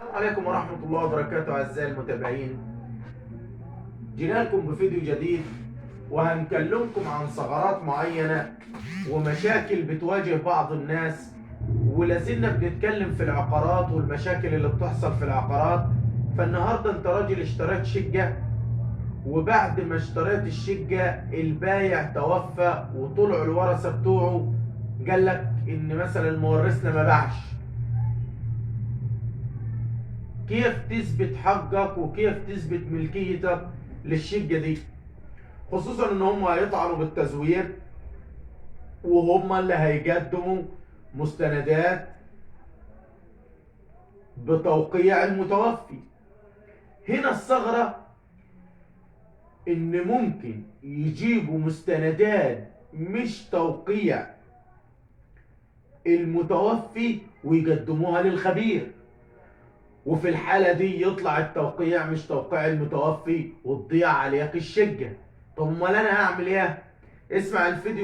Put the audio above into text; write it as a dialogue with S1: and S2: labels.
S1: السلام عليكم ورحمة الله وبركاته أعزائي المتابعين. جينا لكم بفيديو جديد وهنكلمكم عن ثغرات معينة ومشاكل بتواجه بعض الناس، ولازلنا بنتكلم في العقارات والمشاكل اللي بتحصل في العقارات. فالنهاردة انت راجل اشتريت شقة، وبعد ما اشتريت الشقة البايع توفى وطلعوا الورثة بتوعه قال لك ان مثلا مورثنا ما باعش. كيف تثبت حقك وكيف تثبت ملكيتك للشقة دي؟ خصوصا ان هم هيطعنوا بالتزوير وهم اللي هيقدموا مستندات بتوقيع المتوفي. هنا الثغرة ان ممكن يجيبوا مستندات مش توقيع المتوفي ويقدموها للخبير، وفي الحالة دي يطلع التوقيع مش توقيع المتوفي وتضيع عليك الشقة. طب امال انا هعمل ايه؟ اسمع الفيديو.